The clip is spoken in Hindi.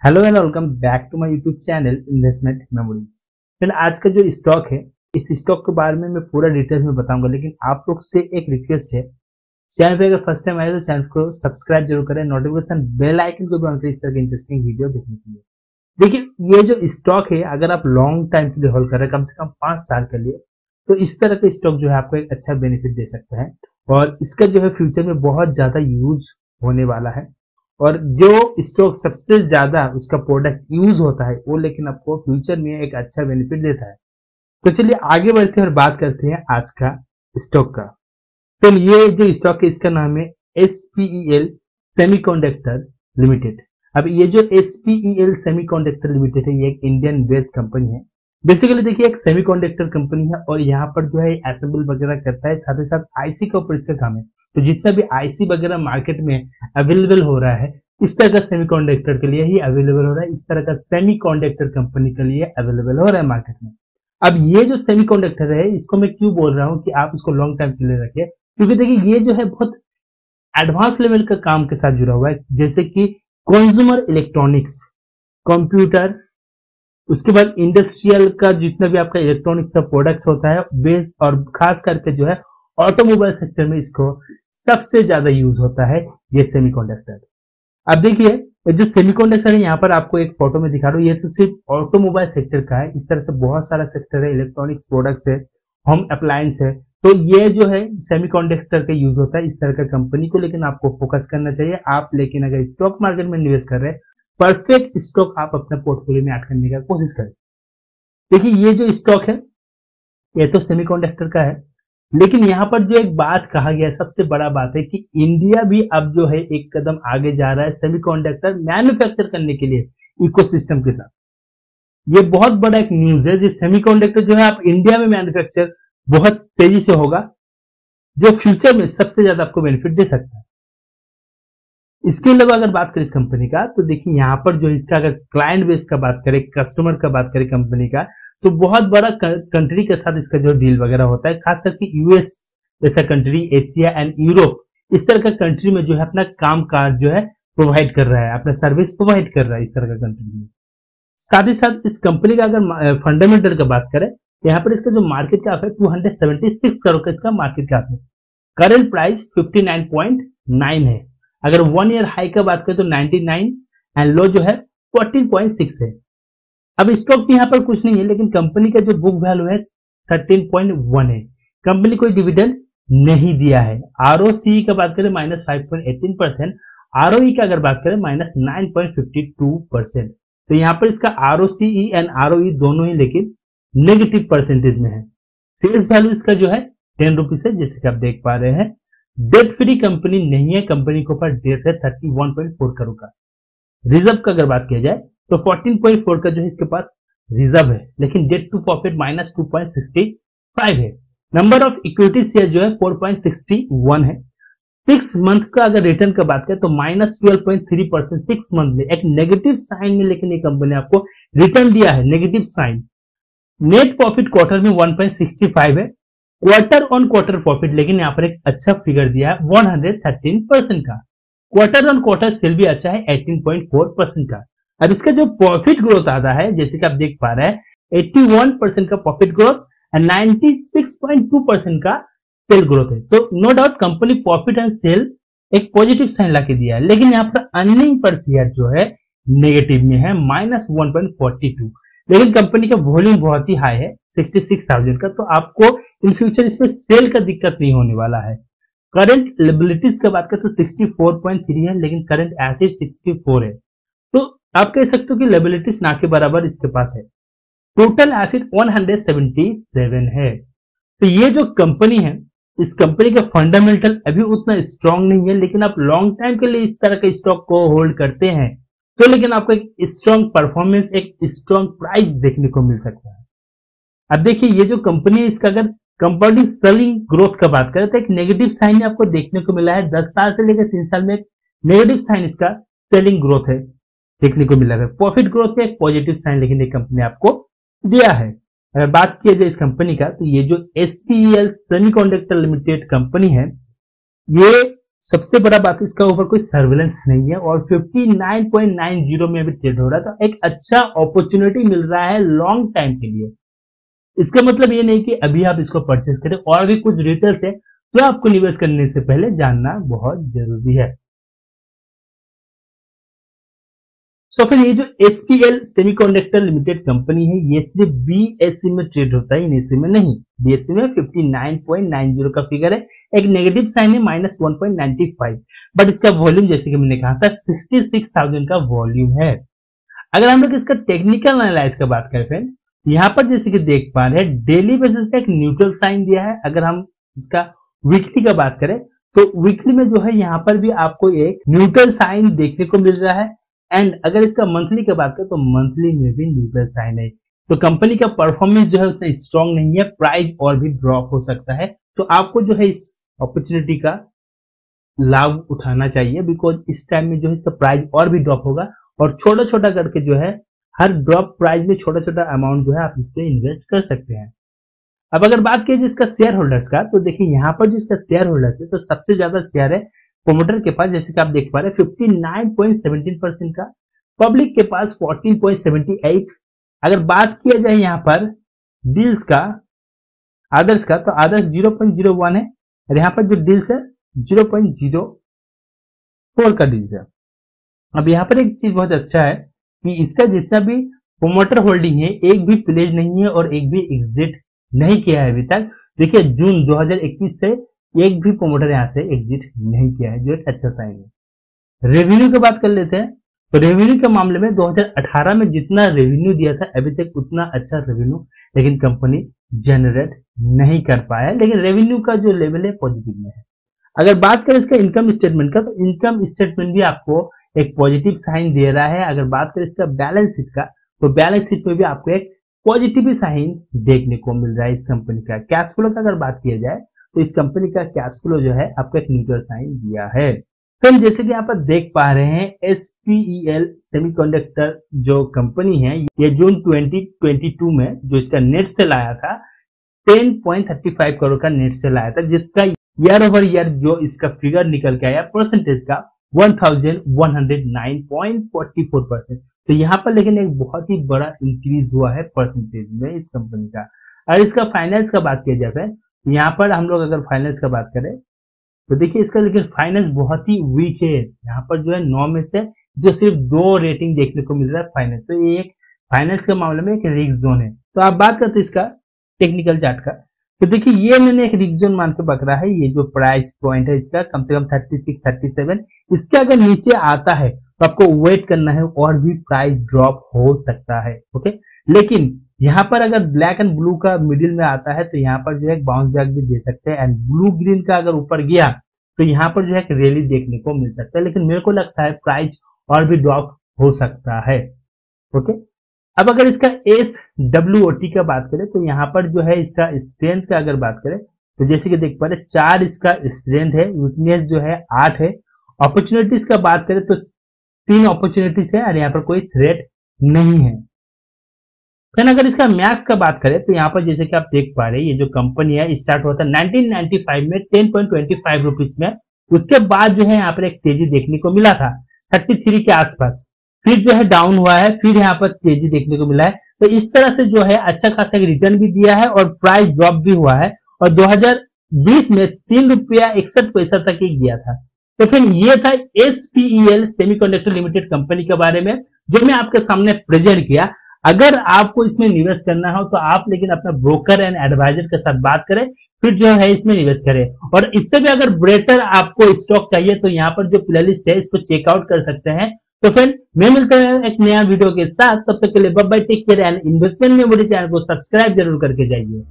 Hello and welcome back to my YouTube channel investment memories. फिर आज का जो स्टॉक है, इस स्टॉक के बारे में मैं पूरा डिटेल्स में बताऊंगा, लेकिन आप लोग से एक रिक्वेस्ट है, चैनल पे अगर फर्स्ट टाइम आए तो चैनल को सब्सक्राइब जरूर करें, नोटिफिकेशन बेल आइकन को भी ऑन करें इस तरह की इंटरेस्टिंग वीडियो देखने के लिए। देखिए, ये जो स्टॉक है, अगर आप लॉन्ग टाइम के लिए होल्ड कर रहे हैं, कम से कम 5 साल के लिए, तो इस तरह का स्टॉक जो है आपको एक अच्छा बेनिफिट दे सकता है और इसका जो है फ्यूचर में बहुत ज्यादा यूज होने वाला है। और जो स्टॉक सबसे ज्यादा उसका प्रोडक्ट यूज होता है वो लेकिन आपको फ्यूचर में एक अच्छा बेनिफिट देता है। तो चलिए आगे बढ़ते हैं और बात करते हैं आज का स्टॉक का। तो ये जो स्टॉक है इसका नाम है SPEL सेमीकंडक्टर लिमिटेड। अब ये जो SPEL सेमीकंडक्टर लिमिटेड है, ये एक इंडियन बेस्ड कंपनी है। बेसिकली देखिए, एक सेमीकंडक्टर कंपनी है और यहाँ पर जो है असेंबल वगैरह करता है, साथ ही साथ आईसी का ऊपर इसका काम है। तो जितना भी आईसी वगैरह मार्केट में अवेलेबल हो रहा है, इस तरह का सेमीकंडक्टर के लिए ही अवेलेबल हो रहा है, इस तरह का सेमीकंडक्टर कंपनी के लिए अवेलेबल हो रहा है मार्केट में। अब ये जो सेमीकंडक्टर है, इसको मैं क्यों बोल रहा हूँ कि आप इसको लॉन्ग टाइम के लिए रखिए, क्योंकि देखिए ये जो है बहुत एडवांस लेवल का काम के साथ जुड़ा हुआ है, जैसे कि कंज्यूमर इलेक्ट्रॉनिक्स, कंप्यूटर, उसके बाद इंडस्ट्रियल का जितना भी आपका इलेक्ट्रॉनिक का प्रोडक्ट होता है बेस, और खास करके जो है ऑटोमोबाइल सेक्टर में इसको सबसे ज्यादा यूज होता है ये सेमीकंडक्टर। अब देखिए, जो सेमीकंडक्टर है यहाँ पर आपको एक फोटो में दिखा रहा हूँ, ये तो सिर्फ ऑटोमोबाइल सेक्टर का है। इस तरह से बहुत सारा सेक्टर है, इलेक्ट्रॉनिक्स प्रोडक्ट्स है, होम अप्लायंस है, तो ये जो है सेमीकंडक्टर का यूज होता है इस तरह का कंपनी को। लेकिन आपको फोकस करना चाहिए आप, लेकिन अगर स्टॉक मार्केट में निवेश कर रहे हैं, परफेक्ट स्टॉक आप अपने पोर्टफोलियो में ऐड करने का कोशिश करें। देखिए, ये जो स्टॉक है ये तो सेमीकंडक्टर का है, लेकिन यहाँ पर जो एक बात कहा गया है, सबसे बड़ा बात है कि इंडिया भी अब जो है एक कदम आगे जा रहा है सेमीकंडक्टर मैन्युफैक्चर करने के लिए इकोसिस्टम के साथ। ये बहुत बड़ा एक न्यूज है, जिस सेमीकंडक्टर जो है आप इंडिया में मैन्युफैक्चर बहुत तेजी से होगा, जो फ्यूचर में सबसे ज्यादा आपको बेनिफिट दे सकता है। इसके अलावा अगर बात करें इस कंपनी का, तो देखिए यहाँ पर जो इसका अगर क्लाइंट बेस का बात करें, कस्टमर का बात करें कंपनी का, तो बहुत बड़ा कंट्री के साथ इसका जो डील वगैरह होता है, खास करके यूएस जैसा कंट्री, एशिया एंड यूरोप, इस तरह का कंट्री में जो है अपना काम काज जो है प्रोवाइड कर रहा है, अपना सर्विस प्रोवाइड कर रहा है इस तरह का कंट्री में। साथ ही साथ इस कंपनी का अगर फंडामेंटल का बात करें, यहाँ पर इसका जो मार्केट कैप है 276 करोड़ का इसका मार्केट कैप है। करंट प्राइस 59.9 है। अगर 1 ईयर हाई का बात करें तो 99 एंड लो जो है 14.6 है। अब स्टॉक भी यहाँ पर कुछ नहीं है, लेकिन कंपनी का जो बुक वैल्यू है 13.1 है। कंपनी कोई डिविडेंड नहीं दिया है। ROCE का बात करें -5.18%, ROE का अगर बात करें -9.52%। तो यहाँ पर इसका ROCE एंड ROE दोनों ही लेकिन नेगेटिव परसेंटेज में है। फेस वैल्यू इसका जो है 10 रुपीज है, जैसे कि आप देख पा रहे हैं। डेट फ्री कंपनी नहीं है, कंपनी के ऊपर डेट है 31.4 करोड़ का। रिजर्व का अगर बात किया जाए तो 14.4 का जो है इसके पास रिजर्व है, लेकिन डेट टू प्रॉफिट -2.65 है। नंबर ऑफ इक्विटी शेयर जो है 4.61 है। 6 मंथ का अगर रिटर्न का बात करें तो -12.3% 6 मंथ में, एक नेगेटिव साइन में, लेकिन ये कंपनी आपको रिटर्न दिया है, negative sign. Net profit quarter में 1.65 है। क्वार्टर ऑन क्वार्टर प्रॉफिट लेकिन यहाँ पर एक अच्छा फिगर दिया है 113% का। क्वार्टर ऑन क्वार्टर सेल भी अच्छा है 18.4% का। अब इसका जो प्रॉफिट ग्रोथ आता है, जैसे कि आप देख पा रहे हैं 81% का प्रॉफिट ग्रोथ एंड 96.2% का सेल ग्रोथ है। तो no doubt company profit and sale एक पॉजिटिव साइन ला के दिया है, लेकिन यहाँ पर अर्निंग पर शेयर जो है नेगेटिव में है -1.42। लेकिन कंपनी का वॉल्यूम बहुत ही हाई है 66,000 का, तो आपको इन फ्यूचर इसमें सेल का दिक्कत नहीं होने वाला है। करंट लिबिलिटीज का बात करें तो 64.3 है, लेकिन करंट एसेट 64 है। तो आप कह सकते हो कि लिबिलिटीज ना के बराबर इसके पास है। टोटल एसेट 177 है। तो ये जो कंपनी है, इस कंपनी का फंडामेंटल अभी उतना स्ट्रांग नहीं है, लेकिन आप लॉन्ग टाइम के लिए इस तरह के स्टॉक को होल्ड करते हैं तो लेकिन आपको एक स्ट्रांग परफॉर्मेंस, एक स्ट्रांग प्राइस देखने को मिल सकता है। अब देखिए, ये जो कंपनी है इसका अगर कंपाउंडिंग सेलिंग ग्रोथ का बात करें तो एक नेगेटिव साइन आपको देखने को मिला है। 10 साल से लेकर 3 साल में एक नेगेटिव साइन इसका सेलिंग ग्रोथ है देखने को मिला है। प्रॉफिट ग्रोथ में एक पॉजिटिव साइन लेकिन ये कंपनी आपको दिया है। अगर बात किया जाए इस कंपनी का, तो ये जो SPEL सेमीकंडक्टर लिमिटेड कंपनी है, ये सबसे बड़ा बात इसका ऊपर कोई सर्विलेंस नहीं है और 59.90 में अभी ट्रेड हो रहा है, तो एक अच्छा अपॉर्चुनिटी मिल रहा है लॉन्ग टाइम के लिए। इसका मतलब ये नहीं कि अभी आप इसको परचेस करें, और भी कुछ डिटेल्स है जो आपको निवेश करने से पहले जानना बहुत जरूरी है। तो फिर ये जो SPL सेमीकंडक्टर लिमिटेड कंपनी है, ये सिर्फ BSE में ट्रेड होता है, NSE में नहीं। BSE में 59.90 का फिगर है, एक नेगेटिव साइन है -1.95, बट इसका वॉल्यूम जैसे कि मैंने कहा था 66,000 का वॉल्यूम है। अगर हम लोग इसका टेक्निकल एनालाइज का बात करें फ्रेंड, यहाँ पर जैसे कि देख पा रहे हैं डेली बेसिस पे एक न्यूट्रल साइन दिया है। अगर हम इसका वीकली का बात करें तो वीकली में जो है यहाँ पर भी आपको एक न्यूट्रल साइन देखने को मिल रहा है, एंड अगर इसका मंथली की बात करें तो मंथली में भी न्यूट्रल साइन है। तो कंपनी का परफॉर्मेंस जो है उतना स्ट्रांग नहीं है, प्राइस और भी ड्रॉप हो सकता है। तो आपको जो है इस अपॉर्चुनिटी का लाभ उठाना चाहिए, बिकॉज इस टाइम में जो है इसका प्राइस और भी ड्रॉप होगा, और छोटा छोटा करके जो है हर ड्रॉप प्राइस में छोटा छोटा अमाउंट जो है आप इस पे इन्वेस्ट कर सकते हैं। अब अगर बात की जिसका शेयर होल्डर्स का, तो देखिए यहाँ पर जिसका शेयर होल्डर्स है तो सबसे ज्यादा शेयर है प्रोमोटर के पास, जैसे कि आप देख पा रहे हैं 59.17% का, पब्लिक के पास 14.78। अगर बात किया जाए यहाँ पर डील्स का, आदर्श का, तो आदर्श 0.01 है, और यहाँ पर जो डील्स है 0.04 का डील्स है। अब यहाँ पर एक चीज बहुत अच्छा है कि इसका जितना भी प्रोमोटर होल्डिंग है, एक भी प्लेज नहीं है और एक भी एग्जिट नहीं किया है अभी तक। देखिए जून 2021 से एक भी प्रोमोटर यहाँ से एग्जिट नहीं किया है, जो एक अच्छा साइन है। रेवेन्यू की बात कर लेते हैं, तो रेवेन्यू के मामले में 2018 में जितना रेवेन्यू दिया था अभी तक उतना अच्छा रेवेन्यू लेकिन कंपनी जनरेट नहीं कर पाया है, लेकिन रेवेन्यू का जो लेवल है पॉजिटिव में है। अगर बात करें इसका इनकम स्टेटमेंट का, तो इनकम स्टेटमेंट भी आपको एक पॉजिटिव साइन दे रहा है। अगर बात करें इसका बैलेंस शीट का, तो बैलेंस शीट में भी आपको एक पॉजिटिव साइन देखने को मिल रहा है इस कंपनी का। कैश फ्लो का अगर बात किया जाए तो इस कंपनी का कैश फ्लो जो है आपको एक न्यूट्रल साइन दिया है। तो हम जैसे कि यहाँ पर देख पा रहे हैं SPEL सेमीकंडक्टर जो कंपनी है, ये जून 2022 में जो इसका नेट सेल आया था 10.35 करोड़ का नेट सेल आया था, जिसका ईयर ओवर ईयर जो इसका फिगर निकल के आया परसेंटेज का 1109.44%। तो यहाँ पर लेकिन एक बहुत ही बड़ा इंक्रीज हुआ है परसेंटेज में इस कंपनी का। और इसका फाइनेंस का बात किया जाए, यहाँ पर हम लोग अगर फाइनेंस का बात करें तो देखिए इसका लेकिन फाइनेंस बहुत ही वीक है। यहाँ पर जो है 9 में से जो सिर्फ 2 रेटिंग देखने को मिल रहा है फाइनेंस, तो ये एक फाइनेंस के मामले में एक रिस्क जोन है। तो आप बात करते हैं इसका टेक्निकल चार्ट का, तो देखिए ये मैंने एक रिस्क जोन मान के पकड़ा है। ये जो प्राइस पॉइंट है इसका कम से कम 36 37, इसके अगर नीचे आता है तो आपको वेट करना है और भी प्राइस ड्रॉप हो सकता है। ओके, लेकिन यहाँ पर अगर ब्लैक एंड ब्लू का मिडिल में आता है तो यहाँ पर जो है बाउंस बैक भी दे सकते हैं, एंड ब्लू ग्रीन का अगर ऊपर गया तो यहाँ पर जो है रैली देखने को मिल सकता है, लेकिन मेरे को लगता है प्राइस और भी ड्रॉप हो सकता है। ओके, अब अगर इसका SWOT का बात करें तो यहाँ पर जो है इसका स्ट्रेंथ का अगर बात करें तो जैसे कि देख पा रहे 4 इसका स्ट्रेंथ है, वीकनेस जो है 8 है। अपॉर्चुनिटीज का बात करें तो 3 अपॉर्चुनिटीज है और यहाँ पर कोई थ्रेट नहीं है। फिर अगर इसका मैक्स का बात करें तो यहाँ पर जैसे कि आप देख पा रहे हैं ये जो कंपनी है स्टार्ट हुआ था 1995 में 10.25 रुपीज में, उसके बाद जो है यहाँ पर एक तेजी देखने को मिला था 33 के आसपास, फिर जो है डाउन हुआ है, फिर यहाँ पर तेजी देखने को मिला है। तो इस तरह से जो है अच्छा खासा रिटर्न भी दिया है और प्राइस ड्रॉप भी हुआ है, और 2020 में 3 रुपया 61 पैसा तक ही गया था। तो फिर ये था SPEL सेमीकंडक्टर लिमिटेड कंपनी के बारे में जो मैं आपके सामने प्रेजेंट किया। अगर आपको इसमें निवेश करना हो तो आप लेकिन अपना ब्रोकर एंड एडवाइजर के साथ बात करें, फिर जो है इसमें निवेश करें। और इससे भी अगर बेटर आपको स्टॉक चाहिए तो यहाँ पर जो प्लेलिस्ट है इसको चेकआउट कर सकते हैं। तो फिर मैं मिलता हूं एक नया वीडियो के साथ, तब तक के लिए bye bye, take care and investment memory channel को सब्सक्राइब जरूर करके जाइए।